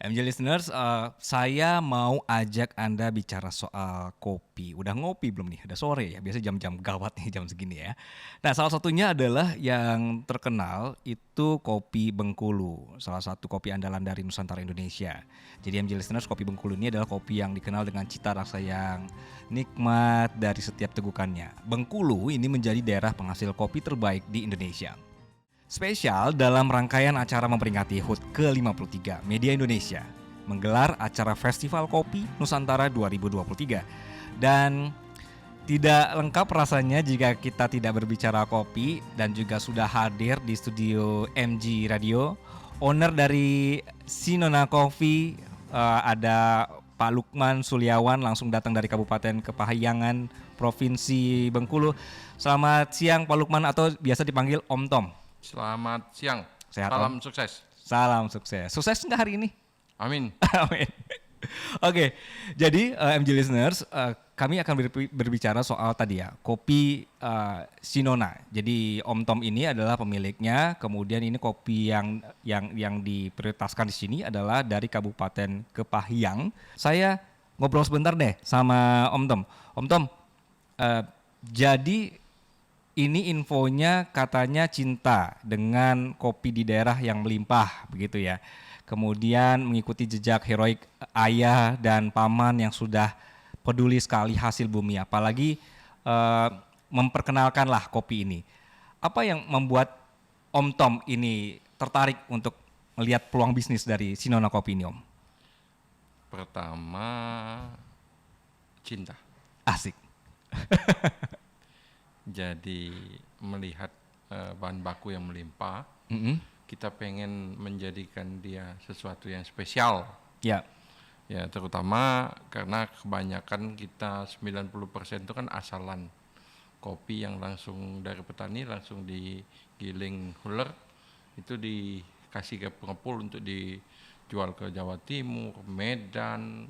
MJ listeners, saya mau ajak Anda bicara soal kopi. Udah ngopi belum nih? Udah sore ya, biasa jam-jam gawat nih jam segini ya. Nah, salah satunya adalah yang terkenal itu kopi Bengkulu, salah satu kopi andalan dari Nusantara Indonesia. Jadi MJ listeners, kopi Bengkulu ini adalah kopi yang dikenal dengan cita rasa yang nikmat dari setiap tegukannya. Bengkulu ini menjadi daerah penghasil kopi terbaik di Indonesia. Spesial dalam rangkaian acara memperingati HUT ke-53, Media Indonesia menggelar acara Festival Kopi Nusantara 2023. Dan tidak lengkap rasanya jika kita tidak berbicara kopi, dan juga sudah hadir di studio MG Radio, owner dari Sinona Coffee, ada Pak Lukman Suliawan, langsung datang dari Kabupaten Kepahiyangan, Provinsi Bengkulu. Selamat siang Pak Lukman, atau biasa dipanggil Om Tom. Selamat siang. Sehat, Salam Om? sukses. Salam sukses. Sukses nggak hari ini? Amin. Amin. Oke, jadi MG listeners, kami akan berbicara soal tadi ya, kopi Sinona. Jadi Om Tom ini adalah pemiliknya. Kemudian ini kopi yang diprioritaskan di sini adalah dari Kabupaten Kepahyang. Saya ngobrol sebentar deh sama Om Tom. Om Tom, jadi ini infonya katanya cinta dengan kopi di daerah yang melimpah begitu ya. Kemudian mengikuti jejak heroik ayah dan paman yang sudah peduli sekali hasil bumi. Apalagi memperkenalkanlah kopi ini. Apa yang membuat Om Tom ini tertarik untuk melihat peluang bisnis dari Sinona Kopi ini, Om? Pertama, cinta. Asik. Jadi melihat bahan baku yang melimpah, kita pengen menjadikan dia sesuatu yang spesial. Ya. Ya, terutama karena kebanyakan kita 90% itu kan asalan. Kopi yang langsung dari petani, langsung digiling huler, itu dikasih ke pengepul untuk dijual ke Jawa Timur, Medan,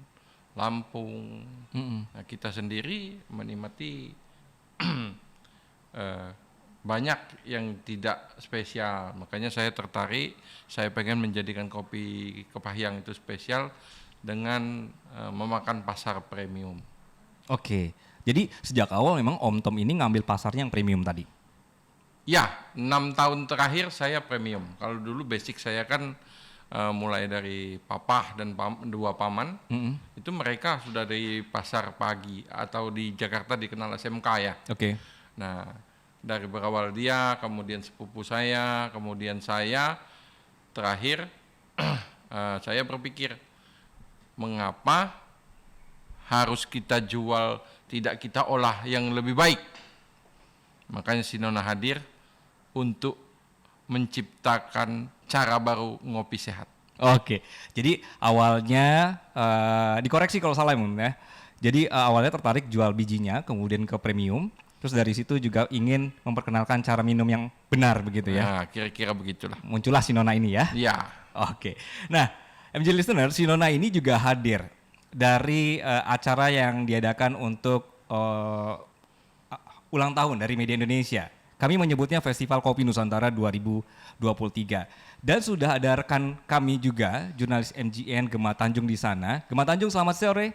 Lampung. Nah, kita sendiri menikmati banyak yang tidak spesial. Makanya saya tertarik, saya pengen menjadikan kopi Kepahyang itu spesial dengan memakan pasar premium. Oke, jadi sejak awal memang Om Tom ini ngambil pasarnya yang premium tadi? Ya, 6 tahun terakhir saya premium. Kalau dulu basic saya kan mulai dari papah dan dua paman, itu mereka sudah dari pasar pagi atau di Jakarta dikenal SMK ya. Oke. Nah, dari berawal dia, kemudian sepupu saya, kemudian saya, terakhir saya berpikir, mengapa harus kita jual, tidak kita olah yang lebih baik? Makanya Sinona hadir untuk menciptakan cara baru ngopi sehat. Oke, jadi awalnya dikoreksi kalau salah ya. Jadi awalnya tertarik jual bijinya, kemudian ke premium. Terus dari situ juga ingin memperkenalkan cara minum yang benar begitu ya. Nah, kira-kira begitulah. Muncullah Sinona ini ya. Iya. Oke. Nah, MJ listener, Sinona ini juga hadir dari acara yang diadakan untuk ulang tahun dari Media Indonesia. Kami menyebutnya Festival Kopi Nusantara 2023. Dan sudah ada rekan kami juga, jurnalis MGN Gema Tanjung di sana. Gema Tanjung, selamat sore.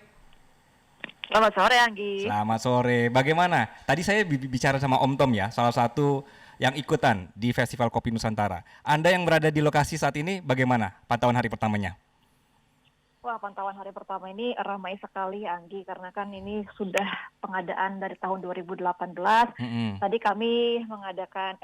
Selamat sore, Anggi. Selamat sore. Bagaimana? Tadi saya bicara sama Om Tom ya, salah satu yang ikutan di Festival Kopi Nusantara. Anda yang berada di lokasi saat ini, bagaimana pantauan hari pertamanya? Wah, pantauan hari pertama ini ramai sekali, Anggi, karena kan ini sudah pengadaan dari tahun 2018. Tadi kami mengadakan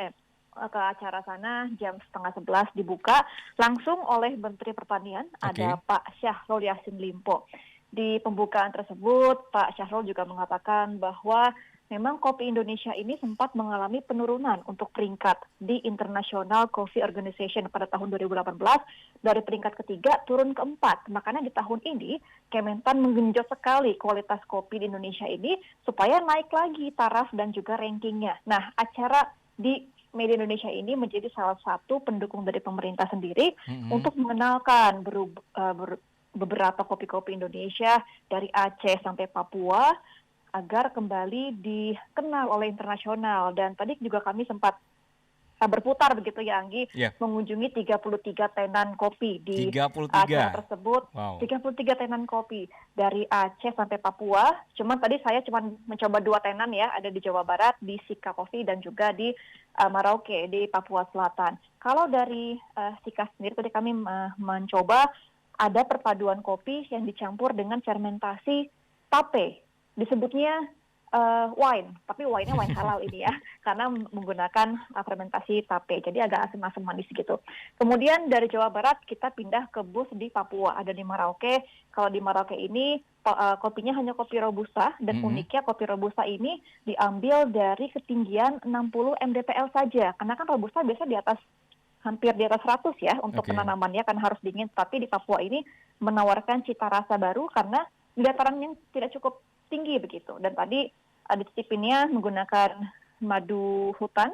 ke acara sana jam 10:30 dibuka langsung oleh Menteri Pertanian, ada Pak Syahrul Yassin Limpo. Di pembukaan tersebut, Pak Syahrul juga mengatakan bahwa memang kopi Indonesia ini sempat mengalami penurunan untuk peringkat di International Coffee Organization pada tahun 2018, dari peringkat ketiga turun ke 4. Makanya di tahun ini Kementan menggenjot sekali kualitas kopi di Indonesia ini supaya naik lagi taraf dan juga rankingnya. Nah, acara di Media Indonesia ini menjadi salah satu pendukung dari pemerintah sendiri untuk mengenalkan beberapa kopi-kopi Indonesia dari Aceh sampai Papua agar kembali dikenal oleh internasional. Dan tadi juga kami sempat berputar begitu ya Anggi, Iya. mengunjungi 33 tenan kopi di 33. acara tersebut. Wow. 33 tenan kopi dari Aceh sampai Papua. Cuman tadi saya cuma mencoba 2 tenan ya, ada di Jawa Barat, di Sika Coffee dan juga di Merauke di Papua Selatan. Kalau dari Sika sendiri tadi kami mencoba ada perpaduan kopi yang dicampur dengan fermentasi tape. Disebutnya wine, tapi wine-nya wine halal ini ya, karena menggunakan fermentasi tape, jadi agak asam-asam manis gitu. Kemudian dari Jawa Barat kita pindah ke booth di Papua, ada di Merauke. Kalau di Merauke ini kopinya hanya kopi robusta, dan uniknya kopi robusta ini diambil dari ketinggian 60 mdpl saja, karena kan robusta biasa hampir di atas 100 ya untuk penanamannya, kan harus dingin, tapi di Papua ini menawarkan cita rasa baru karena dataran yang tidak cukup tinggi begitu. Dan tadi dicicipinnya menggunakan madu hutan,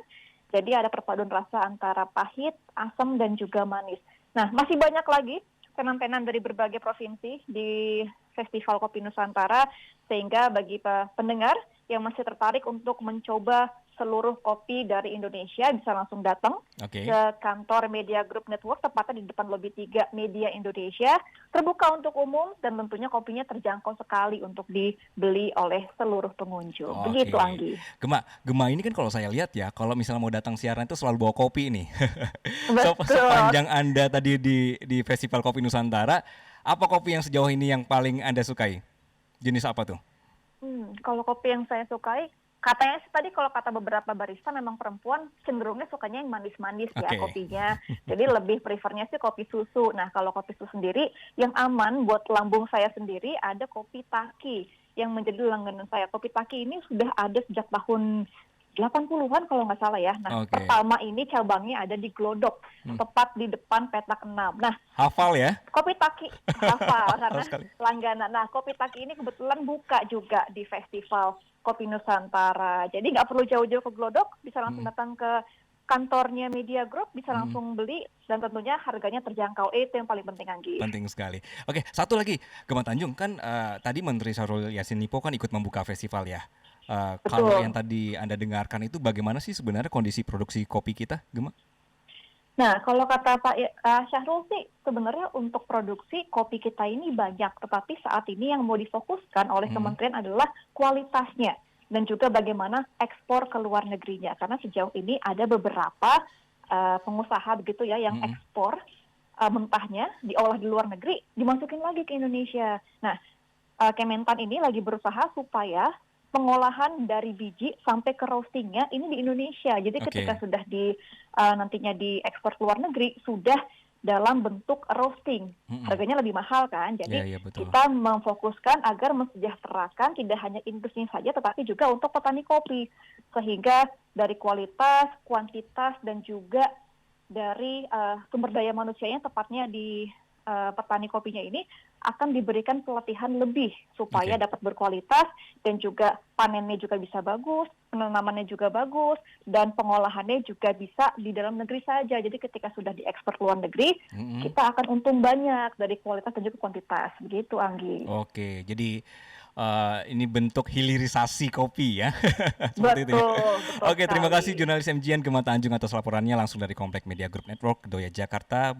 jadi ada perpaduan rasa antara pahit, asam, dan juga manis. Nah, masih banyak lagi tenan-tenan dari berbagai provinsi di Festival Kopi Nusantara, sehingga bagi pendengar yang masih tertarik untuk mencoba seluruh kopi dari Indonesia bisa langsung datang ke kantor Media Group Network, tepatnya di depan lobi 3 Media Indonesia. Terbuka untuk umum dan tentunya kopinya terjangkau sekali untuk dibeli oleh seluruh pengunjung. Begitu Anggi. Gema ini kan kalau saya lihat ya, kalau misalnya mau datang siaran itu selalu bawa kopi nih. Betul. Sepanjang Anda tadi di Festival Kopi Nusantara, apa kopi yang sejauh ini yang paling Anda sukai? Jenis apa tuh? Kalau kopi yang saya sukai, katanya sih tadi kalau kata beberapa barista memang perempuan cenderungnya sukanya yang manis-manis ya kopinya. Jadi lebih prefernya sih kopi susu. Nah, kalau kopi susu sendiri yang aman buat lambung saya sendiri ada kopi Taki yang menjadi langganan saya. Kopi Taki ini sudah ada sejak tahun 80-an kalau nggak salah ya. Nah, pertama ini cabangnya ada di Glodok, tepat di depan petak 6. Nah, hafal ya? Kopi Taki hafal karena langganan. Nah, Kopi Taki ini kebetulan buka juga di Festival Kopi Nusantara. Jadi nggak perlu jauh-jauh ke Glodok, bisa langsung datang ke kantornya Media Group, bisa langsung beli, dan tentunya harganya terjangkau. Itu yang paling penting, Anggi. Penting sekali. Oke, satu lagi, Gema Tanjung kan tadi Menteri Syahrul Yassin Limpo kan ikut membuka festival ya. Kalau yang tadi Anda dengarkan itu bagaimana sih sebenarnya kondisi produksi kopi kita, Gema? Nah, kalau kata Pak Syahrul sih sebenarnya untuk produksi kopi kita ini banyak, tetapi saat ini yang mau difokuskan oleh kementerian adalah kualitasnya dan juga bagaimana ekspor ke luar negerinya. Karena sejauh ini ada beberapa pengusaha begitu ya yang ekspor mentahnya diolah di luar negeri, dimasukin lagi ke Indonesia. Nah, Kementan ini lagi berusaha supaya pengolahan dari biji sampai ke roastingnya ini di Indonesia. Jadi ketika sudah nantinya diekspor ke luar negeri, sudah dalam bentuk roasting. Harganya lebih mahal kan. Jadi kita memfokuskan agar mensejahterakan tidak hanya industri saja, tetapi juga untuk petani kopi. Sehingga dari kualitas, kuantitas, dan juga dari sumber daya manusianya, tepatnya di petani kopinya ini akan diberikan pelatihan lebih supaya dapat berkualitas dan juga panennya juga bisa bagus, penanamannya juga bagus, dan pengolahannya juga bisa di dalam negeri saja. Jadi ketika sudah diekspor ke luar negeri, kita akan untung banyak dari kualitas dan juga kuantitas. Begitu, Anggi. Oke, jadi ini bentuk hilirisasi kopi ya. Betul. Oke, terima kasih jurnalis MGN Gema Tanjung atas laporannya langsung dari Komplek Media Group Network, Kedoya, Jakarta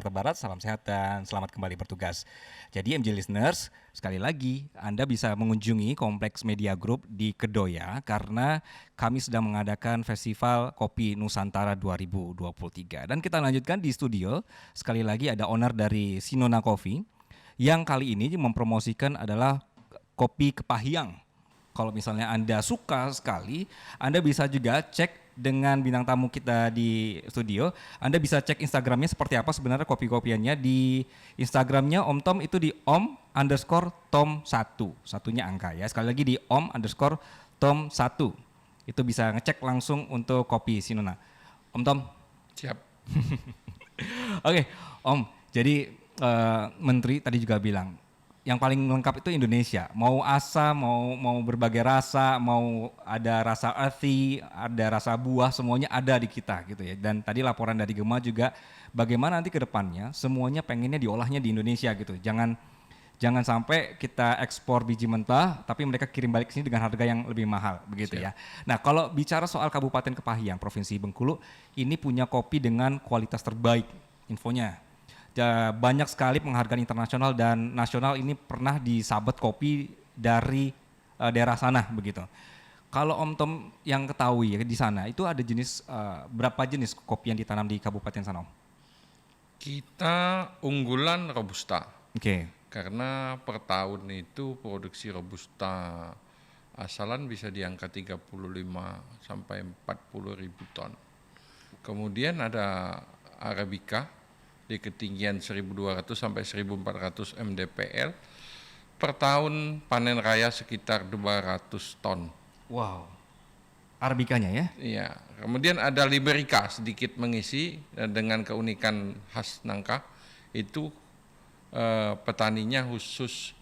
Barat. Salam sehat dan selamat kembali bertugas. Jadi MG listeners, sekali lagi Anda bisa mengunjungi Kompleks Media Group di Kedoya karena kami sedang mengadakan Festival Kopi Nusantara 2023. Dan kita lanjutkan di studio. Sekali lagi ada owner dari Sinona Coffee yang kali ini mempromosikan adalah kopi Kepahyang. Kalau misalnya Anda suka sekali, Anda bisa juga cek dengan bintang tamu kita di studio. Anda bisa cek Instagramnya seperti apa sebenarnya kopi-kopiannya. Di Instagramnya Om Tom itu di om_tom1. Satunya angka ya. Sekali lagi di om_tom1. Itu bisa ngecek langsung untuk kopi Sinona. Om Tom. Siap. Oke, Om. Jadi Menteri tadi juga bilang, yang paling lengkap itu Indonesia. Mau asam, mau berbagai rasa, mau ada rasa earthy, ada rasa buah, semuanya ada di kita gitu ya. Dan tadi laporan dari Gema juga bagaimana nanti ke depannya semuanya pengennya diolahnya di Indonesia gitu. Jangan sampai kita ekspor biji mentah, tapi mereka kirim balik ke sini dengan harga yang lebih mahal, begitu ya. Nah, kalau bicara soal Kabupaten Kepahyang, Provinsi Bengkulu, ini punya kopi dengan kualitas terbaik, infonya. Banyak sekali penghargaan internasional dan nasional ini pernah disabet kopi dari daerah sana, begitu. Kalau Om Tom yang ketahui ya, di sana, itu ada berapa jenis kopi yang ditanam di Kabupaten sana, Om? Kita unggulan Robusta. Oke. Karena per tahun itu produksi Robusta asalan bisa di angka 35 sampai 40 ribu ton. Kemudian ada Arabica di ketinggian 1200 sampai 1400 mdpl. Per tahun panen raya sekitar 200 ton. Wow. Arabikanya ya? Iya. Kemudian ada Liberica sedikit mengisi dengan keunikan khas nangka. Itu petaninya khusus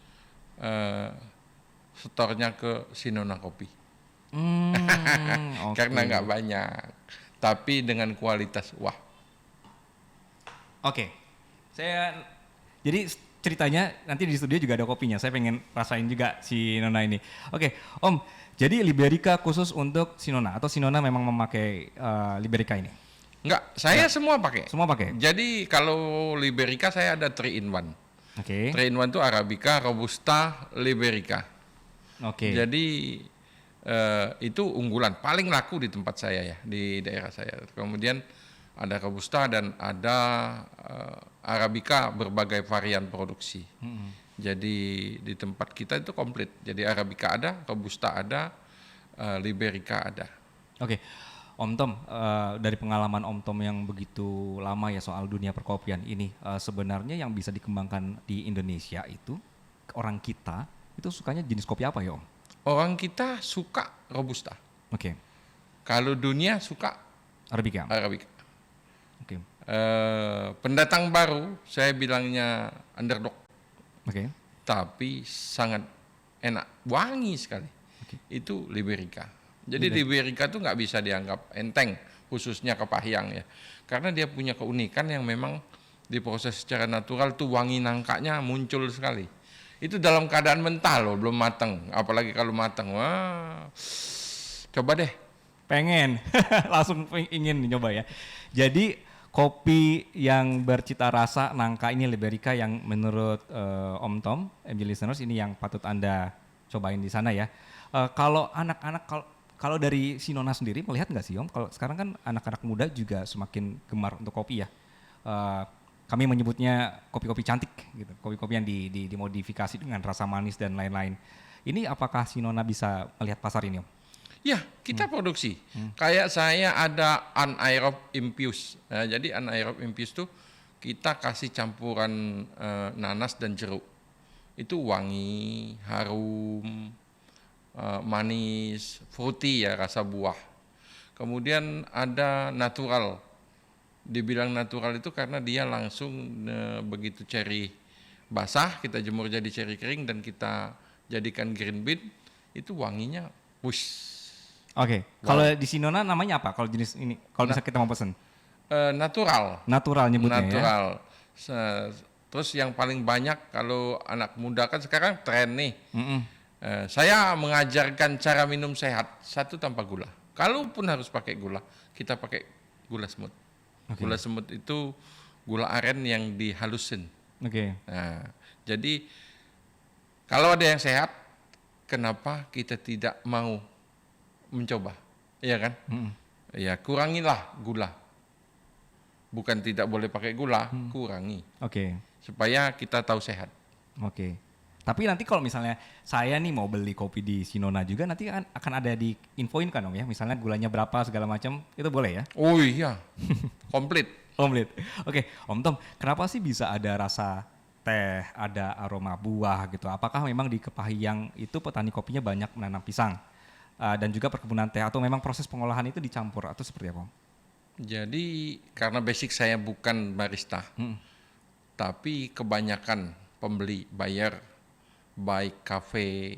setornya ke Sinona Kopi. Karena nggak banyak, tapi dengan kualitas wah. Oke, jadi ceritanya nanti di studio juga ada kopinya. Saya pengen rasain juga si Nona ini. Oke, Om. Jadi Liberica khusus untuk Sinona atau Sinona memang memakai Liberica ini? Enggak, saya semua pakai. Semua pakai. Jadi kalau Liberica saya ada 3 in 1. Oke. 3 in 1 itu Arabica, Robusta, Liberica. Oke. Jadi itu unggulan paling laku di tempat saya ya, di daerah saya. Kemudian ada Robusta dan ada Arabica berbagai varian produksi. Jadi di tempat kita itu komplit. Jadi Arabica ada, Robusta ada, Liberica ada. Oke. Om Tom, dari pengalaman Om Tom yang begitu lama ya soal dunia perkopian ini, sebenarnya yang bisa dikembangkan di Indonesia itu, orang kita itu sukanya jenis kopi apa ya Om? Orang kita suka Robusta. Oke. Kalau dunia suka Arabica. Arabica. Oke. Pendatang baru, saya bilangnya underdog. Oke. Tapi sangat enak, wangi sekali. Itu Liberica. Jadi Liberica itu nggak bisa dianggap enteng, khususnya Kepahyang ya. Karena dia punya keunikan yang memang diproses secara natural tuh wangi nangkanya muncul sekali. Itu dalam keadaan mentah loh, belum matang. Apalagi kalau matang, wah, coba deh. Pengen, langsung ingin nyoba ya. Jadi kopi yang bercita rasa nangka ini Liberica yang menurut Om Tom, MG Listeners ini yang patut Anda cobain di sana ya. Kalau anak-anak, kalau dari Sinona sendiri melihat nggak sih Om, kalau sekarang kan anak-anak muda juga semakin gemar untuk kopi ya. Kami menyebutnya kopi-kopi cantik gitu, kopi-kopi yang dimodifikasi dengan rasa manis dan lain-lain. Ini apakah Sinona bisa melihat pasar ini Om? Ya, kita produksi. Kayak saya ada anaerob infuse. Nah, jadi anaerob infuse tuh kita kasih campuran nanas dan jeruk. Itu wangi, harum, manis, fruity ya, rasa buah. Kemudian ada natural. Dibilang natural itu karena dia langsung begitu ceri basah, kita jemur jadi ceri kering dan kita jadikan green bean, itu wanginya wush. Oke, kalau di Sinona namanya apa? Kalau jenis ini, kalau bisa kita mau pesen? Natural. Natural nyebutnya natural. Ya. Terus yang paling banyak kalau anak muda kan sekarang tren nih. Saya mengajarkan cara minum sehat, satu tanpa gula. Kalaupun harus pakai gula, kita pakai gula semut. Okay. Gula semut itu gula aren yang dihalusin. Oke. Nah, jadi kalau ada yang sehat, kenapa kita tidak mau mencoba, iya kan? Ya kurangilah gula. Bukan tidak boleh pakai gula, kurangi. Oke. Supaya kita tahu sehat. Oke. Tapi nanti kalau misalnya saya nih mau beli kopi di Sinona juga nanti akan ada di infoin kan Om ya, misalnya gulanya berapa segala macam, itu boleh ya? Oh iya, komplit. Komplit. Oke, Om Tom, kenapa sih bisa ada rasa teh, ada aroma buah gitu? Apakah memang di Kepahyang itu petani kopinya banyak menanam pisang? Dan juga perkebunan teh atau memang proses pengolahan itu dicampur atau seperti apa? Jadi karena basic saya bukan barista, tapi kebanyakan pembeli buyer baik kafe,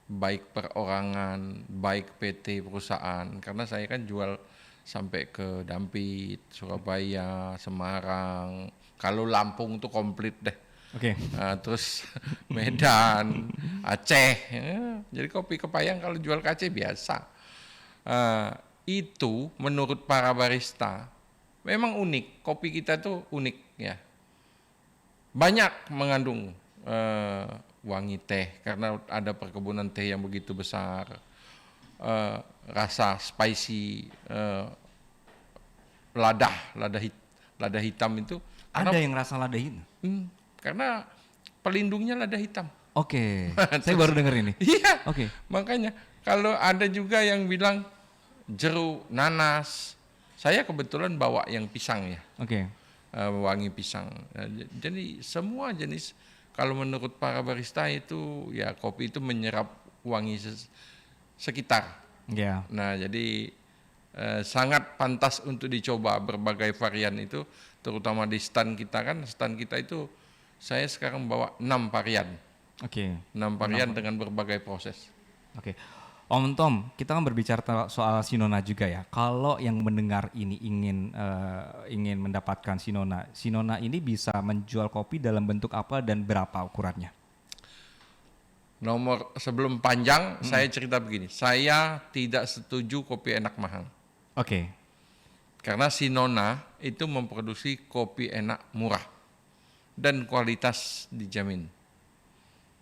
baik perorangan, baik PT perusahaan. Karena saya kan jual sampai ke Dampit, Surabaya, Semarang. Kalau Lampung tuh komplit deh. Oke. Terus Medan, Aceh. Jadi kopi Kepayang kalau jual ke Aceh biasa. Itu menurut para barista memang unik. Kopi kita tuh unik ya. Banyak mengandung wangi teh karena ada perkebunan teh yang begitu besar. Rasa spicy, lada hitam itu Ada yang rasa lada ini. karena pelindungnya lada hitam. Oke. Saya baru dengar ini. Iya. Oke. Makanya kalau ada juga yang bilang jeruk, nanas, saya kebetulan bawa yang pisang ya, Oke. wangi pisang. Jadi semua jenis, kalau menurut para barista itu ya kopi itu menyerap wangi sekitar. Ya. Nah jadi sangat pantas untuk dicoba berbagai varian itu, terutama di stand kita kan, stand kita itu saya sekarang bawa 6 varian. Oke. 6 varian dengan berbagai proses. Oke. Om Tom, kita kan berbicara soal Sinona juga ya. Kalau yang mendengar ini ingin mendapatkan Sinona, Sinona ini bisa menjual kopi dalam bentuk apa dan berapa ukurannya? Nomor sebelum panjang saya cerita begini, saya tidak setuju kopi enak mahal. Oke. Karena Sinona itu memproduksi kopi enak murah dan kualitas dijamin.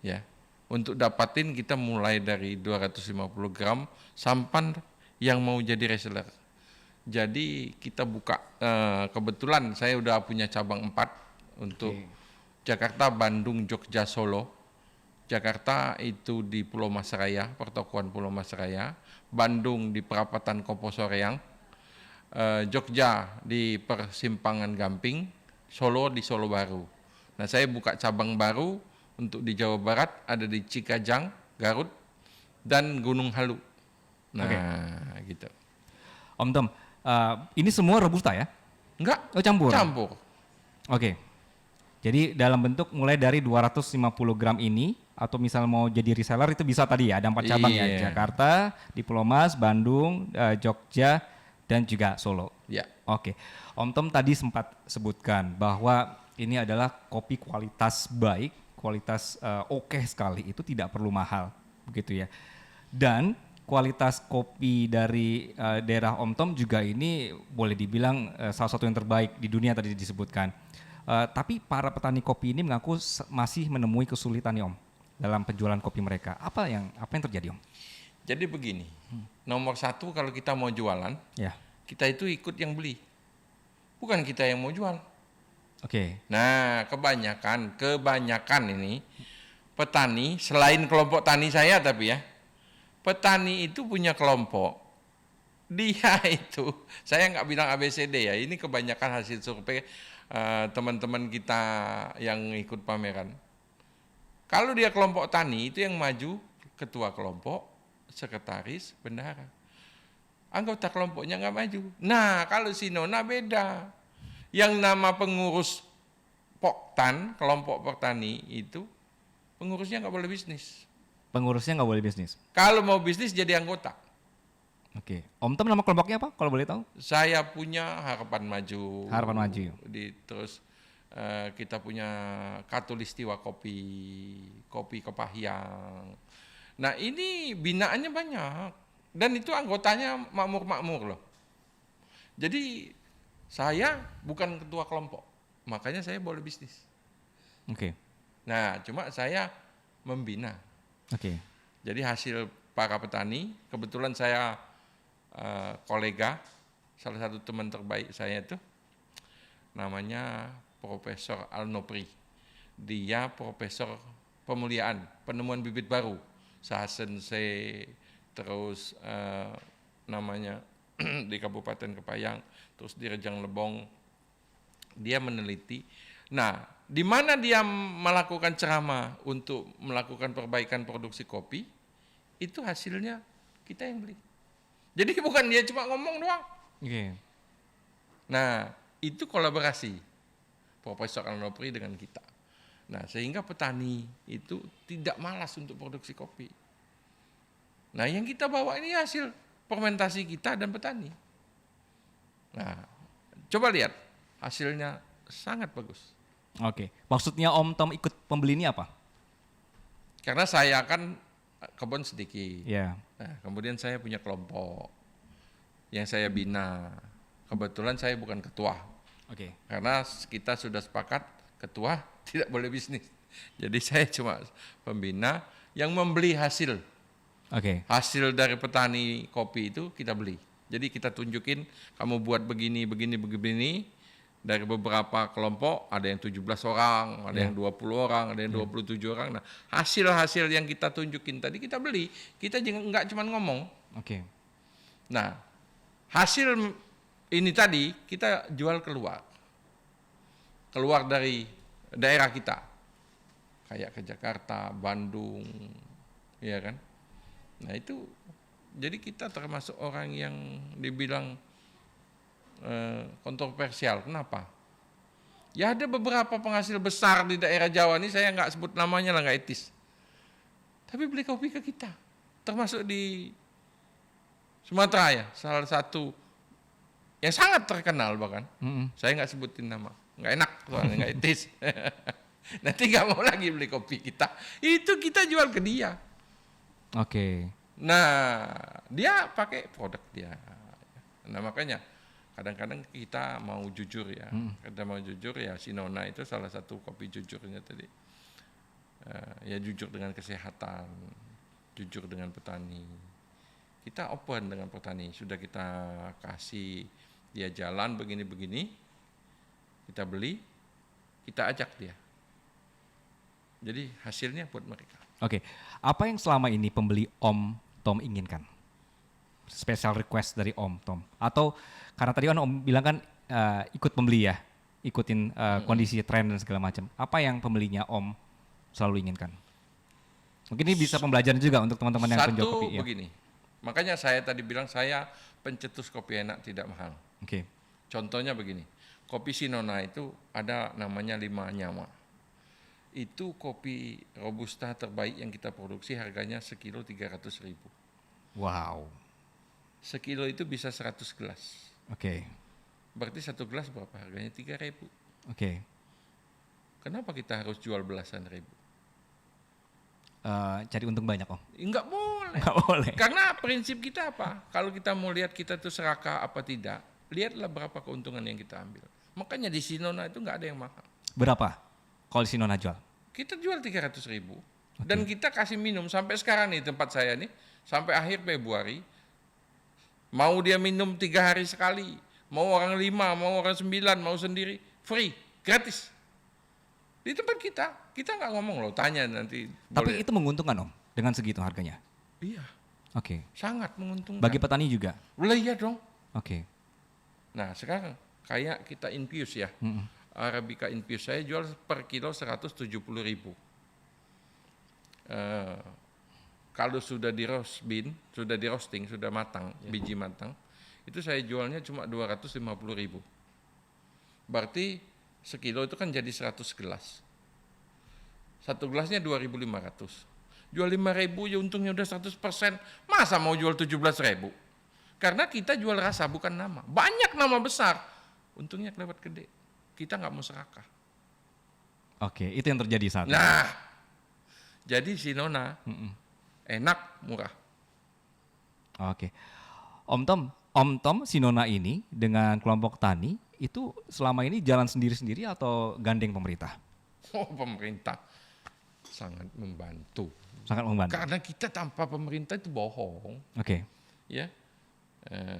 Ya. Untuk dapatin kita mulai dari 250 gram sampan yang mau jadi reseller. Jadi kita buka, kebetulan saya udah punya cabang 4 untuk Jakarta, Bandung, Jogja, Solo. Jakarta itu di Pulau Masraya, pertokoan Pulau Masraya. Bandung di perapatan Kopo-Soreang. Jogja di persimpangan Gamping. Solo di Solo Baru. Nah saya buka cabang baru untuk di Jawa Barat, ada di Cikajang, Garut, dan Gunung Halu. Nah gitu. Om Tom, ini semua robusta ya? Enggak, Oh campur? campur. Oke. Jadi dalam bentuk mulai dari 250 gram ini, atau misal mau jadi reseller itu bisa tadi ya, ada 4 cabang ya, Iya. Jakarta, di Pulau Mas, Bandung, Jogja, dan juga Solo. Ya, Oke, Om Tom tadi sempat sebutkan bahwa ini adalah kopi kualitas baik, kualitas oke sekali, itu tidak perlu mahal, begitu ya. Dan kualitas kopi dari daerah Om Tom juga ini boleh dibilang salah satu yang terbaik di dunia tadi disebutkan. Tapi para petani kopi ini mengaku masih menemui kesulitan nih Om dalam penjualan kopi mereka. Apa yang terjadi Om? jadi begini, nomor 1 kalau kita mau jualan, Ya, kita itu ikut yang beli, bukan kita yang mau jual. oke. Nah, kebanyakan ini petani, selain kelompok tani saya tapi ya, petani itu punya kelompok. Dia itu, saya nggak bilang ABCD ya, ini kebanyakan hasil survei teman-teman kita yang ikut pameran. Kalau dia kelompok tani, itu yang maju ketua kelompok, sekretaris, bendahara. Anggota kelompoknya nggak maju. Nah, kalau Sinona beda. Yang nama pengurus Poktan, kelompok petani itu, pengurusnya nggak boleh bisnis. Pengurusnya nggak boleh bisnis. Kalau mau bisnis jadi anggota. Oke. Om Tom nama kelompoknya apa kalau boleh tahu? Saya punya Harapan Maju. Harapan Maju. Terus kita punya Katulistiwa Kopi, Kopi Kepahyang. Nah ini binaannya banyak. Dan itu anggotanya makmur-makmur loh. Jadi saya bukan ketua kelompok, makanya saya boleh bisnis. Oke. Nah, cuma saya membina. Oke. Jadi hasil para petani, kebetulan saya kolega, salah satu teman terbaik saya itu, namanya Profesor Alnopri. Dia profesor pemuliaan, penemuan bibit baru, Sahasensei, terus namanya di Kabupaten Kepayang, terus di Rejang Lebong, dia meneliti. Nah, di mana dia melakukan ceramah untuk melakukan perbaikan produksi kopi, itu hasilnya kita yang beli. Jadi bukan dia cuma ngomong doang. Oke. Nah, itu kolaborasi Profesor Alnopri dengan kita. Nah, sehingga petani itu tidak malas untuk produksi kopi. Nah, yang kita bawa ini hasil fermentasi kita dan petani. Nah, coba lihat hasilnya sangat bagus. Oke. Maksudnya Om Tom ikut pembeli ini apa? Karena saya kan kebun sedikit. Ya. Nah, kemudian saya punya kelompok yang saya bina. Kebetulan saya bukan ketua. Oke. Karena kita sudah sepakat ketua tidak boleh bisnis. Jadi saya cuma pembina yang membeli hasil. Oke. Hasil dari petani kopi itu kita beli. Jadi kita tunjukin kamu buat begini, begini, begini. Dari beberapa kelompok ada yang 17 orang, ada yang 20 orang, ada yang 27 orang. Nah, hasil-hasil yang kita tunjukin tadi kita beli. Kita juga nggak cuma ngomong. Oke. Nah, hasil ini tadi kita jual keluar. Keluar dari daerah kita. Kayak ke Jakarta, Bandung, ya kan? Nah itu, jadi kita termasuk orang yang dibilang kontroversial. Kenapa? Ya ada beberapa penghasil besar di daerah Jawa ini, saya nggak sebut namanya lah, nggak etis. Tapi beli kopi ke kita. Termasuk di Sumatera ya, salah satu yang sangat terkenal bahkan. Saya nggak sebutin nama, nggak enak soalnya nggak etis. Nanti nggak mau lagi beli kopi kita, itu kita jual ke dia. Oke. Nah, dia pakai produk dia. Nah makanya kadang-kadang kita mau jujur ya. Kita mau jujur ya, Sinona itu salah satu kopi jujurnya tadi. Ya jujur dengan kesehatan, jujur dengan petani. Kita open dengan petani. Sudah kita kasih dia jalan begini-begini, kita beli, kita ajak dia. Jadi hasilnya buat mereka. Oke. Apa yang selama ini pembeli Om Tom inginkan? Special request dari Om Tom, atau karena tadi kan Om bilang kan ikut pembeli ya, ikutin kondisi tren dan segala macam. Apa yang pembelinya Om selalu inginkan? Mungkin ini bisa pembelajaran juga untuk teman-teman yang penjual kopi. Satu begini, makanya saya tadi bilang saya pencetus kopi enak tidak mahal. Oke. Contohnya begini, kopi Sinona itu ada namanya 5 nyawa. Itu kopi robusta terbaik yang kita produksi, harganya sekilo 300.000. Wow. Sekilo itu bisa 100 gelas. Oke. Berarti 1 gelas berapa? Harganya 3.000. Oke. Kenapa kita harus jual belasan ribu? Cari untung banyak Om. Enggak boleh. Nggak boleh. Karena prinsip kita apa? Kalau kita mau lihat kita tuh serakah apa tidak, lihatlah berapa keuntungan yang kita ambil. Makanya di Sinona itu nggak ada yang mahal. Berapa kalau di Sinona jual? Kita jual 300.000 dan kita kasih minum sampai sekarang nih tempat saya nih sampai akhir Februari. Mau dia minum 3 hari sekali, mau orang 5, mau orang 9, mau sendiri, free, gratis. Di tempat kita nggak ngomong loh, tanya nanti. Tapi boleh. itu menguntungkan Om dengan segitu harganya. Iya, Oke. sangat menguntungkan. Bagi petani juga. Lah iya dong. Oke. Nah sekarang kayak kita infuse ya, Arabica infuse saya jual per kilo 170.000. Kalau sudah di roast bean, sudah di roasting, sudah matang, biji matang, itu saya jualnya cuma 250.000. Berarti sekilo itu kan jadi 100 gelas. Satu gelasnya 2.500. Jual 5.000 ya untungnya udah 100%. Masa mau jual 17.000? Karena kita jual rasa bukan nama. Banyak nama besar, untungnya kelewat gede. Kita nggak mau serakah. Oke, itu yang terjadi saat ini. Nah, jadi Sinona enak, murah. Oke. Om Tom Sinona ini dengan kelompok tani itu selama ini jalan sendiri-sendiri atau gandeng pemerintah? Oh, pemerintah sangat membantu. Sangat membantu. Karena kita tanpa pemerintah itu bohong, Oke. ya.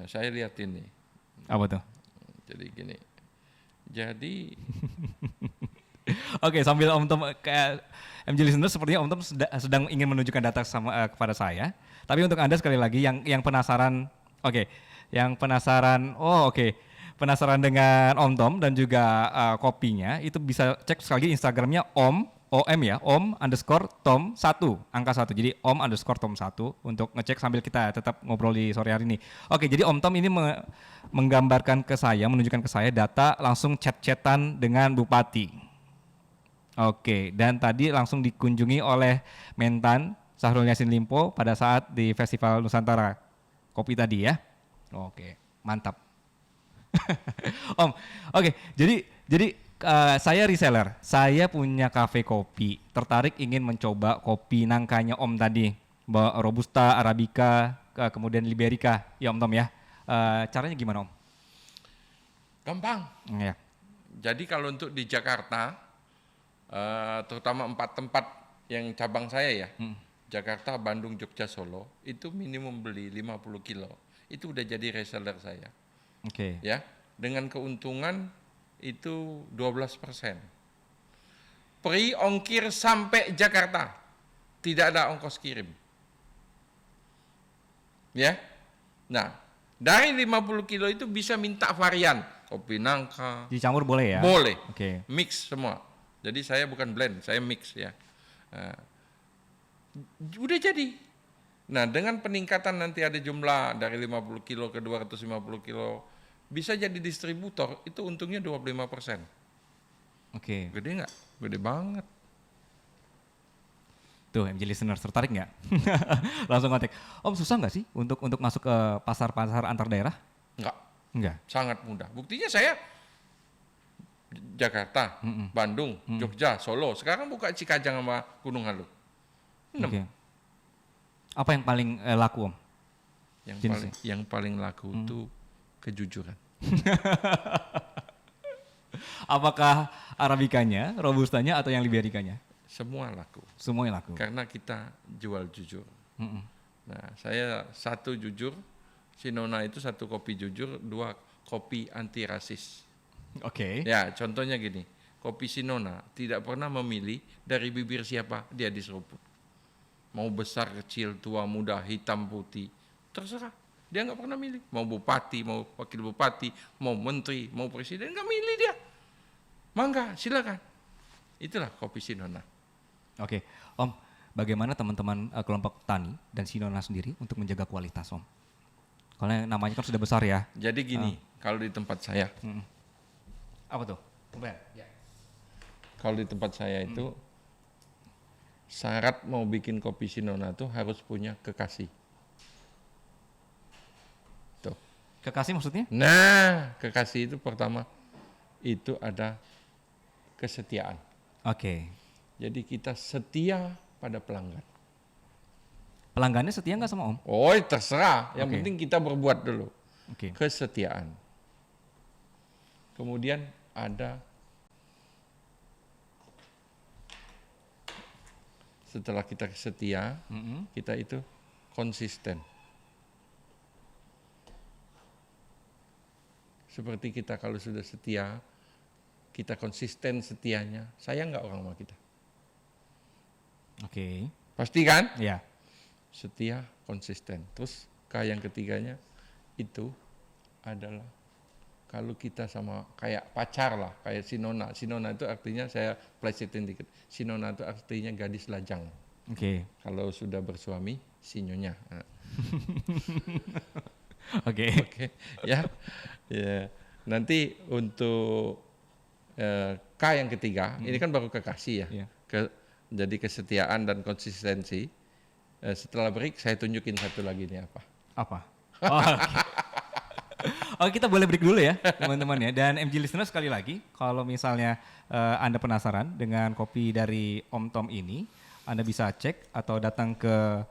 Saya lihatin nih. Apa tuh? Jadi gini. Jadi Oke, sambil Om Tom kayak MJ listener sepertinya Om Tom sedang ingin menunjukkan data kepada saya. Tapi untuk Anda sekali lagi yang penasaran, yang penasaran, penasaran dengan Om Tom dan juga kopinya, itu bisa cek sekali lagi Instagramnya Om_Tom 1 angka 1. Jadi Om_Tom 1 untuk ngecek sambil kita tetap ngobrol di sore hari ini. Oke, jadi Om Tom ini menggambarkan ke saya, menunjukkan ke saya data langsung chat-chatan dengan Bupati. Oke, dan tadi langsung dikunjungi oleh Mentan Syahrul Yassin Limpo pada saat di Festival Nusantara Kopi tadi ya. Oke, mantap. Om, jadi Saya reseller, saya punya kafe kopi, tertarik ingin mencoba kopi nangkanya Om tadi, Robusta, Arabica, kemudian Liberica, ya Om Tom ya. Caranya gimana Om? Gampang. Ya. Jadi kalau untuk di Jakarta, terutama 4 tempat yang cabang saya ya, Jakarta, Bandung, Jogja, Solo, itu minimum beli 50 kilo. Itu udah jadi reseller saya. Oke. Ya, dengan keuntungan itu 12%. Free ongkir sampai Jakarta. Tidak ada ongkos kirim. Ya. Nah, dari 50 kilo itu bisa minta varian. Kopi nangka. Dicampur boleh ya? Boleh. Oke. Mix semua. Jadi saya bukan blend, saya mix ya. Udah jadi. Nah, dengan peningkatan nanti ada jumlah dari 50 kilo ke 250 kilo, bisa jadi distributor, itu untungnya 25%. Oke. Gede nggak? Gede banget. Tuh, MJ listener tertarik nggak? Langsung kontak. Om susah nggak sih untuk masuk ke pasar-pasar antar daerah? Enggak, Enggak. sangat mudah. Buktinya saya Jakarta, Bandung, Jogja, Solo. Sekarang buka Cikajang sama Gunung Halu. 6. Oke. Apa yang paling laku Om? Yang paling laku itu kejujuran. Apakah Arabikanya, Robustanya, atau yang Liberikanya? Semua laku. Semuanya laku. Karena kita jual jujur. Nah, saya satu jujur, Sinona itu satu kopi jujur, 2 kopi anti rasis. Oke. Ya, contohnya gini, kopi Sinona tidak pernah memilih dari bibir siapa dia diseruput. Mau besar, kecil, tua, muda, hitam, putih, terserah. Dia nggak pernah milih. Mau bupati, mau wakil bupati, mau menteri, mau presiden, nggak milih dia. Mangga, silakan. Itulah kopi Sinona. Oke, Om, bagaimana teman-teman kelompok tani dan Sinona sendiri untuk menjaga kualitas Om? Karena namanya kan sudah besar ya. Jadi gini, kalau di tempat saya, Apa tuh? Ya. kalau di tempat saya itu syarat mau bikin kopi Sinona tuh harus punya kekasih. Tuh. Kekasih maksudnya? Nah, kekasih itu pertama itu ada kesetiaan. Oke. Jadi kita setia pada pelanggan. Pelanggannya setia nggak sama Om? Oh, terserah. Yang Oke. penting kita berbuat dulu. Oke. Kesetiaan. Kemudian ada setelah kita setia, kita itu konsisten. Seperti kita kalau sudah setia, kita konsisten setianya, sayang nggak orang sama kita? Oke. Pasti kan? Ya. Setia, konsisten. Terus yang ketiganya itu adalah kalau kita sama kayak pacar lah, kayak Sinona. Sinona itu artinya, saya plesetin dikit, Sinona itu artinya gadis lajang. Oke. Kalau sudah bersuami, sinyonya. Nah. Oke. Oke, ya. Ya. Nanti untuk K yang ketiga, ini kan baru kekasih ya. Iya. Jadi kesetiaan dan konsistensi. Setelah break saya tunjukin satu lagi nih apa. Apa? Oh, oke, kita boleh break dulu ya teman-teman ya. Dan MG listener sekali lagi, kalau misalnya Anda penasaran dengan kopi dari Om Tom ini, Anda bisa cek atau datang ke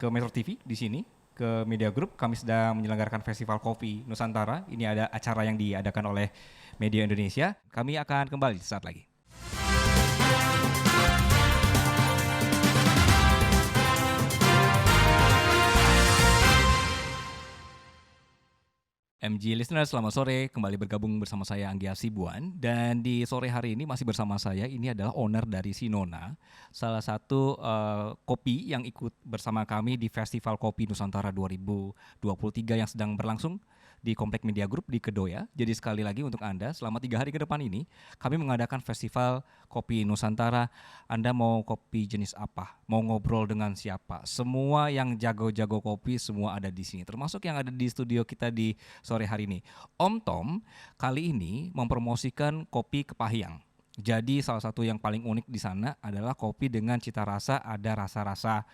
Metro TV di sini, ke Media Group. Kami sedang menyelenggarakan Festival Kopi Nusantara. Ini ada acara yang diadakan oleh Media Indonesia. Kami akan kembali saat lagi. MG listener, selamat sore. Kembali bergabung bersama saya Anggi Hasibuan. Dan di sore hari ini masih bersama saya, ini adalah owner dari Sinona. Salah satu kopi yang ikut bersama kami di Festival Kopi Nusantara 2023 yang sedang berlangsung di Komplek Media Group di Kedoya. Jadi sekali lagi untuk Anda, selama 3 hari ke depan ini, kami mengadakan Festival Kopi Nusantara. Anda mau kopi jenis apa? Mau ngobrol dengan siapa? Semua yang jago-jago kopi semua ada di sini. Termasuk yang ada di studio kita di sore hari ini. Om Tom kali ini mempromosikan kopi Kepahyang. Jadi salah satu yang paling unik di sana adalah kopi dengan cita rasa, ada rasa-rasa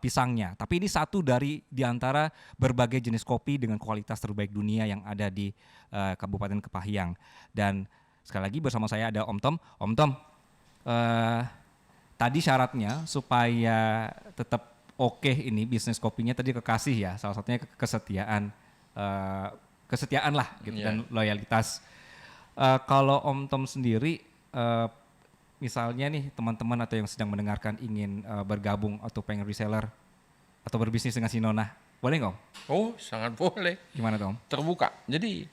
pisangnya. Tapi ini satu dari antara berbagai jenis kopi dengan kualitas terbaik dunia yang ada di Kabupaten Kepahyang. Dan Sekali lagi bersama saya ada Om Tom. Om Tom, tadi syaratnya supaya tetap oke ini bisnis kopinya tadi kekasih ya, salah satunya kesetiaan, kesetiaan lah gitu dan loyalitas. Kalau Om Tom sendiri, misalnya nih teman-teman atau yang sedang mendengarkan ingin bergabung atau pengen reseller atau berbisnis dengan Sinona, boleh nggak Om? Oh, sangat boleh. Gimana tuh Om? Terbuka. Jadi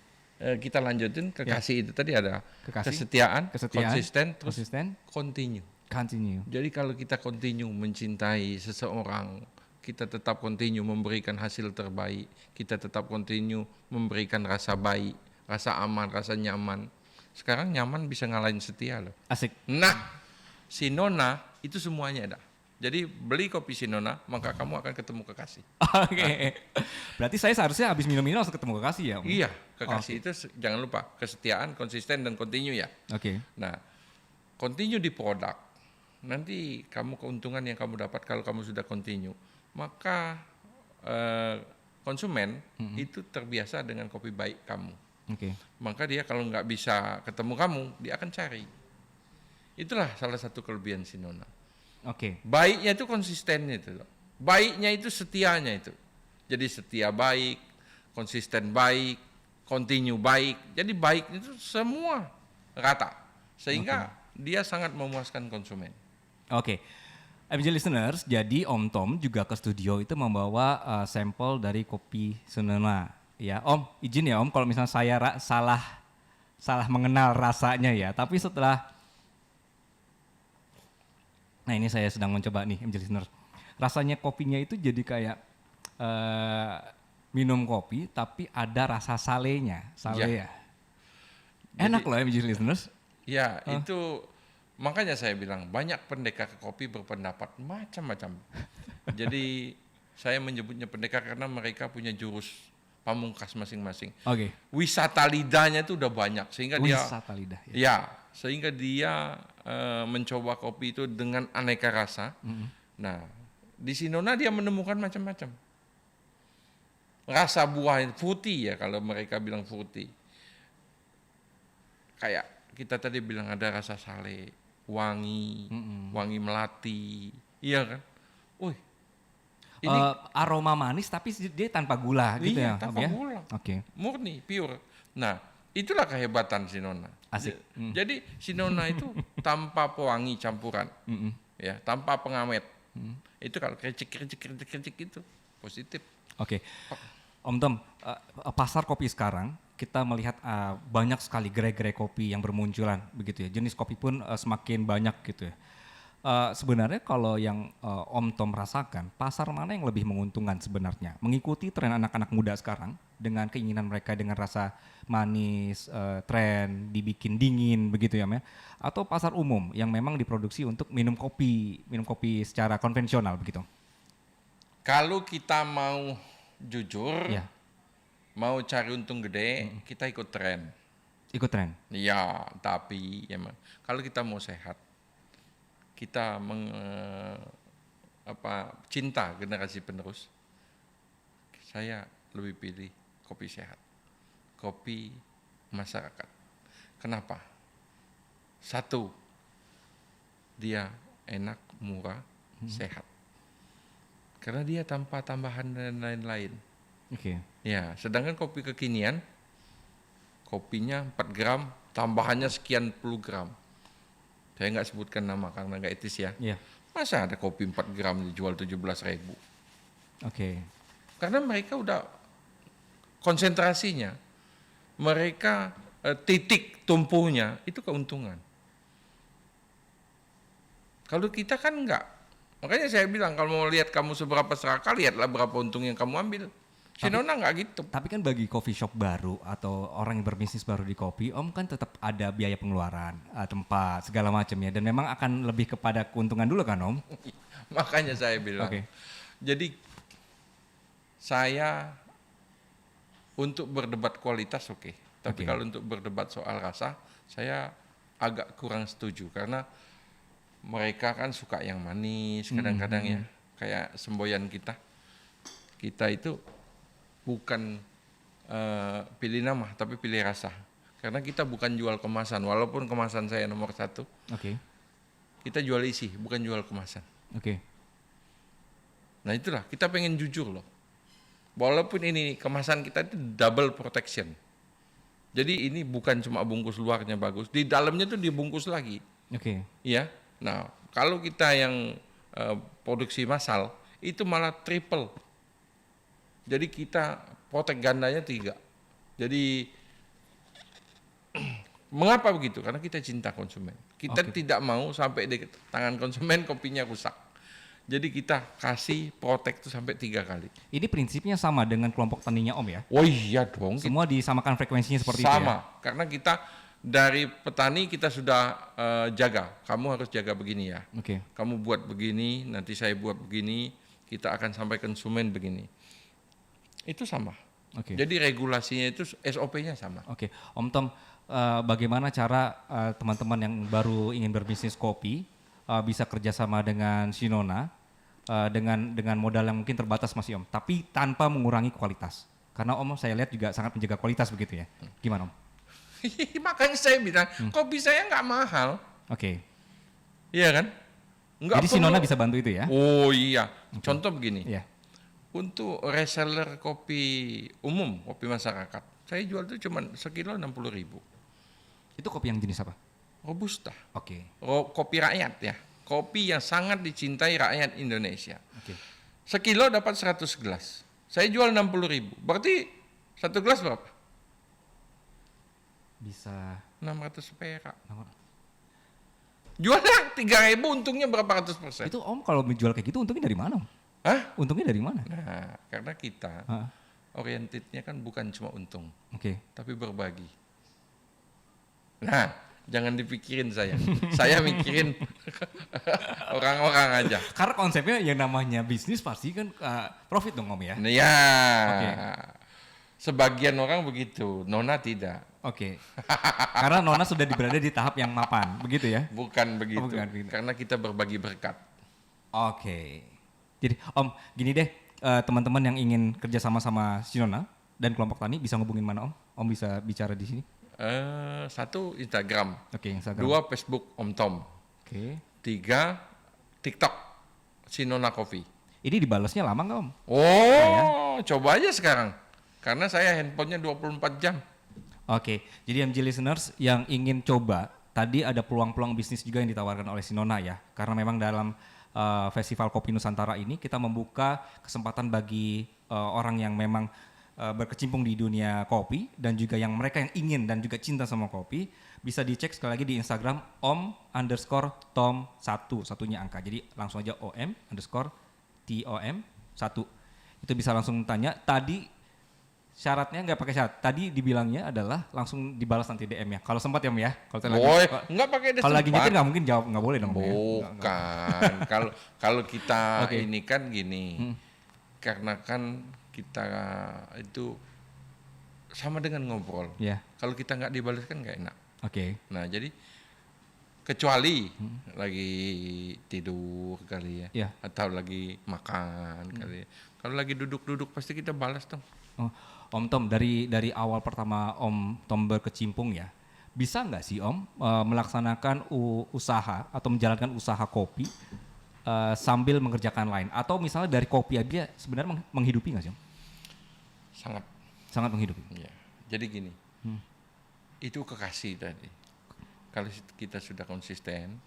kita lanjutin kekasih itu tadi ada Kekasih, kesetiaan, konsisten, terus konsisten, continue. continue. Jadi kalau kita continue mencintai seseorang, kita tetap continue memberikan hasil terbaik, kita tetap continue memberikan rasa baik, rasa aman, rasa nyaman. Sekarang nyaman bisa ngalahin setia loh. Asik. Nah, Sinona itu semuanya ada. Jadi beli kopi Sinona, maka kamu akan ketemu kekasih. Oke. Berarti saya seharusnya habis minum ini langsung ketemu kekasih ya Om? Iya, kekasih itu jangan lupa kesetiaan, konsisten dan continue ya. Oke. Nah, continue di produk. Nanti kamu keuntungan yang kamu dapat kalau kamu sudah continue, maka konsumen itu terbiasa dengan kopi baik kamu. Oke. Maka dia kalau nggak bisa ketemu kamu, dia akan cari. Itulah salah satu kelebihan Sinona. Oke. Baiknya itu konsistennya itu. Baiknya itu setianya itu. Jadi setia baik, konsisten baik, continue baik. Jadi baik itu semua rata. Sehingga dia sangat memuaskan konsumen. Oke. MJ listeners, jadi Om Tom juga ke studio itu membawa sampel dari kopi Sinona. Ya, Om, izin ya Om kalau misalnya saya salah mengenal rasanya ya. Tapi setelah nah ini saya sedang mencoba nih MJ listeners. Rasanya kopinya itu jadi kayak minum kopi tapi ada rasa salenya, sale ya. Enak loh MJ listeners. Ya, itu makanya saya bilang banyak pendekar kopi berpendapat macam-macam. Jadi saya menyebutnya pendekar karena mereka punya jurus pamungkas masing-masing. Oke. Wisata lidahnya itu udah banyak sehingga Wisata lidah ya. ya sehingga dia mencoba kopi itu dengan aneka rasa. Nah, di Sinona dia menemukan macam-macam. Rasa buah fruity ya kalau mereka bilang fruity. Kayak kita tadi bilang ada rasa sale, wangi, wangi melati, iya kan? Wih, ini aroma manis tapi dia tanpa gula gitu iya, ya. tanpa Om, ya? gula, Oke. murni, pure. Nah, itulah kehebatan Sinona. Asik. Jadi Sinona itu tanpa pewangi campuran, ya, tanpa pengawet. Itu kalau kericik itu positif. Oke. Om Tom, pasar kopi sekarang kita melihat banyak sekali gerai-gerai kopi yang bermunculan begitu ya. Jenis kopi pun semakin banyak gitu ya. Sebenarnya kalau yang Om Tom rasakan, pasar mana yang lebih menguntungkan sebenarnya? Mengikuti tren anak-anak muda sekarang dengan keinginan mereka dengan rasa manis, tren, dibikin dingin begitu ya, Mel? Atau pasar umum yang memang diproduksi untuk minum kopi secara konvensional begitu? Kalau kita mau jujur, Ya, mau cari untung gede, kita ikut tren. ikut tren. Ya, tapi emang kalau kita mau sehat, kita cinta generasi penerus, saya lebih pilih kopi sehat, kopi masyarakat. Kenapa? Satu, dia enak, murah, sehat. Karena dia tanpa tambahan dan lain-lain. Oke. Ya, sedangkan kopi kekinian, kopinya 4 gram, tambahannya sekian puluh gram. Saya nggak sebutkan nama karena nggak etis ya. Iya. Masa ada kopi 4 gram dijual 17.000? Oke. Karena mereka udah konsentrasinya, mereka titik tumpunya itu keuntungan. Kalau kita kan enggak. Makanya saya bilang kalau mau lihat kamu seberapa serakah, lihatlah berapa untung yang kamu ambil. Sinona enggak gitu. Tapi kan bagi coffee shop baru atau orang yang berbisnis baru di kopi, Om kan tetap ada biaya pengeluaran, tempat, segala macam ya. Dan memang akan lebih kepada keuntungan dulu kan Om? Makanya saya bilang. Oke. Jadi saya untuk berdebat kualitas oke. Tapi kalau untuk berdebat soal rasa, saya agak kurang setuju. Karena mereka kan suka yang manis kadang-kadang ya. Kayak semboyan kita. Kita itu bukan pilih nama tapi pilih rasa. Karena kita bukan jual kemasan, walaupun kemasan saya nomor 1. Oke. Kita jual isi, bukan jual kemasan. Oke. Nah itulah, kita pengen jujur loh. Walaupun ini kemasan kita itu double protection. Jadi ini bukan cuma bungkus luarnya bagus, di dalamnya tuh dibungkus lagi. Oke. Ya. Nah, kalau kita yang produksi massal itu malah triple. Jadi kita protek gandanya 3. Jadi mengapa begitu? Karena kita cinta konsumen. Kita tidak mau sampai di tangan konsumen kopinya rusak. Jadi kita kasih protek itu sampai 3 kali. Ini prinsipnya sama dengan kelompok taninya Om ya? Oh iya dong. Semua disamakan frekuensinya seperti itu ya? Sama, karena kita dari petani kita sudah jaga. Kamu harus jaga begini ya. Oke. Kamu buat begini, nanti saya buat begini, kita akan sampai konsumen begini. Itu sama. Oke. Jadi regulasinya itu SOP-nya sama. Oke, Om Tom, bagaimana cara teman-teman yang baru ingin berbisnis kopi bisa kerjasama dengan Sinona dengan modal yang mungkin terbatas masih Om, tapi tanpa mengurangi kualitas? Karena Om saya lihat juga sangat menjaga kualitas begitu ya. Gimana Om? Makanya saya bilang, kopi saya nggak mahal. Oke. Iya kan? Nggak Jadi perlu. Sinona bisa bantu itu ya? Oh iya. Contoh begini. Iya. Untuk reseller kopi umum, kopi masyarakat, saya jual itu cuma sekilo 60.000. Itu kopi yang jenis apa? Robusta. Oke. Kopi rakyat ya. Kopi yang sangat dicintai rakyat Indonesia. Oke. Sekilo dapat 100 gelas. Saya jual 60.000. Berarti 1 gelas berapa? Bisa 600 perak. Jualnya 3.000, untungnya berapa ratus persen? itu Om kalau menjual kayak gitu untungnya dari mana Om? Hah? Untungnya dari mana? Nah, karena kita Hah? orientednya kan bukan cuma untung, Oke. tapi berbagi. Nah, jangan dipikirin saya. Saya mikirin orang-orang aja. Karena konsepnya yang namanya bisnis pasti kan profit dong Om ya? Nah, ya. Oke. Sebagian orang begitu, Nona tidak. Oke. Karena Nona sudah berada di tahap yang mapan, begitu ya? Bukan begitu. bukan begitu. Karena kita berbagi berkat. Oke. Jadi Om, gini deh, teman-teman yang ingin kerja sama Sinona dan kelompok tani bisa ngubungin mana Om? Om bisa bicara di sini? 1 Instagram, Oke, Instagram. 2 Facebook Om Tom, Oke. 3 TikTok Sinona Coffee. Ini dibalasnya lama nggak Om? Oh, coba aja sekarang. Karena saya handphonenya 24 jam. Oke, jadi MG listeners yang ingin coba, tadi ada peluang-peluang bisnis juga yang ditawarkan oleh Sinona ya. Karena memang dalam Festival Kopi Nusantara ini kita membuka kesempatan bagi orang yang memang berkecimpung di dunia kopi dan juga yang mereka yang ingin dan juga cinta sama kopi bisa dicek sekali lagi di Instagram om_tom1, satunya angka. Jadi langsung aja om_tom1. Itu bisa langsung tanya. Tadi syaratnya nggak pakai syarat. Tadi dibilangnya adalah langsung dibalas nanti DM ya. Kalau sempat ya Om ya. Kalau saya Oh, nggak pakai kalau lagi nyetir nggak mungkin jawab, nggak boleh dong. Om, ya? Bukan. Kalau kita Oke. ini kan gini. Karena kan kita itu sama dengan ngobrol. Ya, Kalau kita nggak dibalas kan nggak enak. oke. Nah, jadi kecuali lagi tidur kali ya, Ya. atau lagi makan kali ya. Kalau lagi duduk-duduk pasti kita balas dong. Oh, Om Tom, dari awal pertama Om Tom berkecimpung ya, bisa nggak sih Om melaksanakan usaha atau menjalankan usaha kopi sambil mengerjakan lain? Atau misalnya dari kopi aja sebenarnya menghidupi nggak sih Om? Sangat. Sangat menghidupi. Ya. Jadi gini, itu kekasih tadi. Kalau kita sudah konsisten,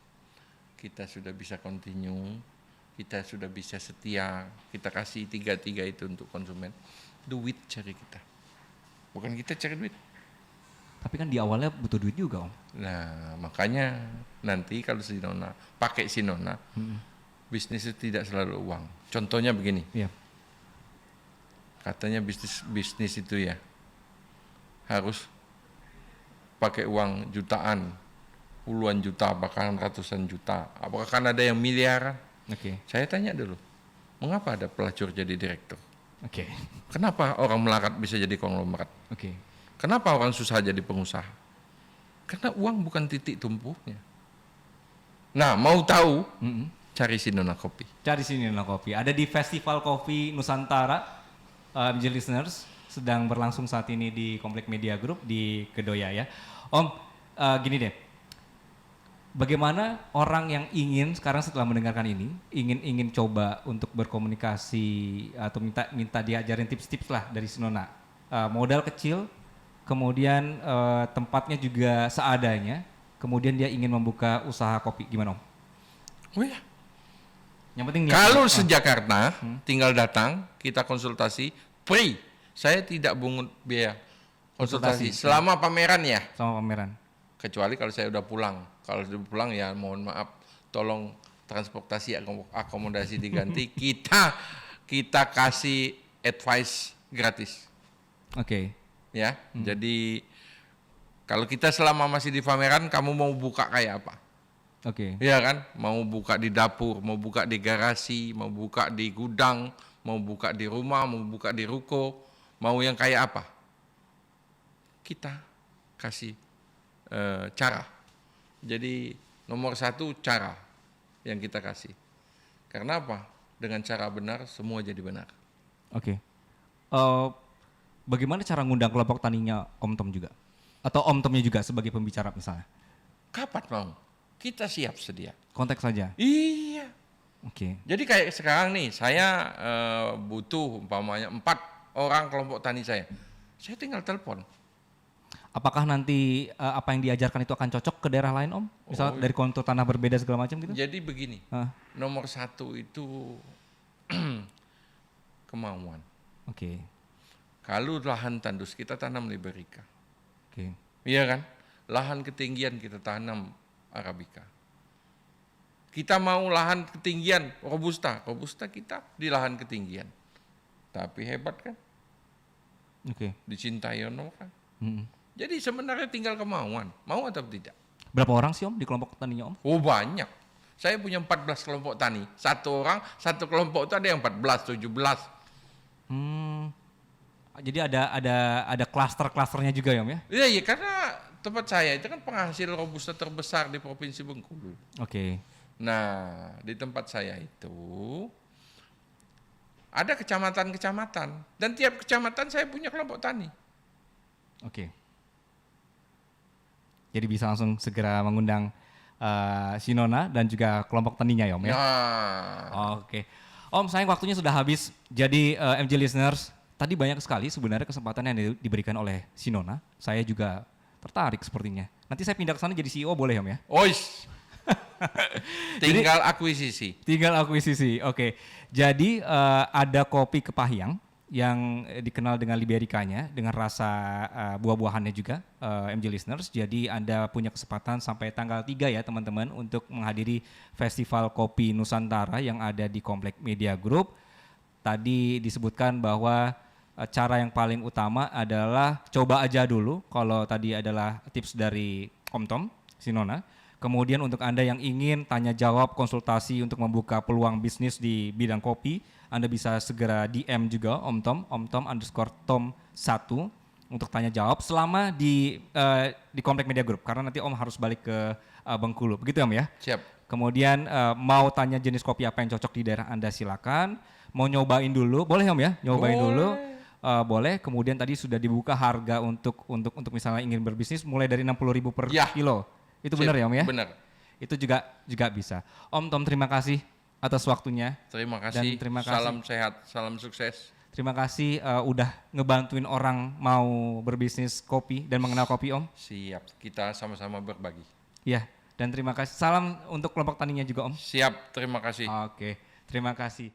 kita sudah bisa continue, kita sudah bisa setia, kita kasih 3 itu untuk konsumen, duit cari kita. Bukan kita cari duit. Tapi kan di awalnya butuh duit juga Om. Nah, makanya nanti kalau Sinona, pakai Sinona, bisnis itu tidak selalu uang. Contohnya begini, Iya. katanya bisnis itu ya harus pakai uang jutaan, puluhan juta, bahkan ratusan juta. Apakah kan ada yang miliaran? Oke. Saya tanya dulu, mengapa ada pelacur jadi direktur? Oke. Kenapa orang melarat bisa jadi konglomerat? Oke. Kenapa orang susah jadi pengusaha? Karena uang bukan titik tumpunya. Nah, mau tahu? Cari Sinona Kopi. Cari Sinona Kopi. Ada di Festival Kopi Nusantara, MG listeners. sedang berlangsung saat ini di Komplek Media Group di Kedoya ya. Om, gini deh. Bagaimana orang yang ingin sekarang setelah mendengarkan ini ingin coba untuk berkomunikasi atau minta diajarin tips-tips lah dari Sinona. Modal kecil, kemudian tempatnya juga seadanya, kemudian dia ingin membuka usaha kopi, gimana Om? Oh ya. Yang penting niat. Kalau se-Jakarta tinggal datang, kita konsultasi free. Saya tidak pungut biaya konsultasi selama pameran ya. Sama pameran. Kecuali kalau saya udah pulang. Kalau sudah pulang ya mohon maaf, tolong transportasi akomodasi diganti. kita kasih advice gratis. Oke. Ya. Jadi kalau kita selama masih di pameran, kamu mau buka kayak apa? Oke. Iya kan? Mau buka di dapur, mau buka di garasi, mau buka di gudang, mau buka di rumah, mau buka di ruko, mau yang kayak apa? Kita kasih cara. Jadi nomor satu cara yang kita kasih. Karena apa? Dengan cara benar semua jadi benar. Oke. Bagaimana cara ngundang kelompok taninya Om Tom juga? Atau Om Tomnya juga sebagai pembicara misalnya? Kapan mau? Kita siap sedia. Konteks saja. Iya. Oke. Jadi kayak sekarang nih, saya butuh umpamanya 4 orang kelompok tani saya. Saya tinggal telepon. Apakah nanti apa yang diajarkan itu akan cocok ke daerah lain Om? Misal dari kontur tanah berbeda segala macam gitu? Jadi begini, nomor satu itu kemauan. Oke. Kalau lahan tandus kita tanam Liberica. Oke. Iya kan? Lahan ketinggian kita tanam Arabica. Kita mau lahan ketinggian Robusta. Robusta kita di lahan ketinggian. Tapi hebat kan? Oke. Dicintai orang. Jadi sebenarnya tinggal kemauan. Mau atau tidak? Berapa orang sih Om di kelompok taninya Om? Oh banyak. Saya punya 14 kelompok tani. Satu orang, satu kelompok itu ada yang 14, 17. Jadi ada klaster-klasternya juga ya Om ya? Iya, karena tempat saya itu kan penghasil Robusta terbesar di Provinsi Bengkulu. Oke. Nah, di tempat saya itu ada kecamatan-kecamatan. Dan tiap kecamatan saya punya kelompok tani. Oke. Jadi bisa langsung segera mengundang Sinona dan juga kelompok taninya ya Om ya? Nah. Oke. Om, sayang waktunya sudah habis. Jadi MJ Listeners, tadi banyak sekali sebenarnya kesempatan yang diberikan oleh Sinona. Saya juga tertarik sepertinya. Nanti saya pindah ke sana jadi CEO boleh Om ya? Ois. Tinggal akuisisi. Tinggal akuisisi, oke. Jadi ada kopi Kepahyang yang dikenal dengan Libericanya, dengan rasa buah-buahannya juga, MJ Listeners. Jadi Anda punya kesempatan sampai tanggal 3 ya teman-teman untuk menghadiri Festival Kopi Nusantara yang ada di Komplek Media Group. Tadi disebutkan bahwa cara yang paling utama adalah coba aja dulu, kalau tadi adalah tips dari Om Tom, Sinona. Kemudian untuk Anda yang ingin tanya jawab, konsultasi untuk membuka peluang bisnis di bidang kopi, Anda bisa segera DM juga Om Tom_Tom1 untuk tanya jawab selama di Komplek Media Group, karena nanti Om harus balik ke Bengkulu, begitu Om ya? Siap. Kemudian mau tanya jenis kopi apa yang cocok di daerah Anda silakan. Mau nyobain dulu, boleh Om ya? Nyobain dulu. Boleh. Kemudian tadi sudah dibuka harga untuk misalnya ingin berbisnis mulai dari 60.000 per kilo. Itu benar ya Om ya? Benar. Itu juga bisa. Om Tom, terima kasih atas waktunya. Terima kasih. Dan terima kasih. Salam sehat, salam sukses. Terima kasih udah ngebantuin orang mau berbisnis kopi dan mengenal kopi Om. Siap, kita sama-sama berbagi. Iya, dan terima kasih. Salam untuk kelompok taninya juga Om. Siap, terima kasih. Oke, terima kasih.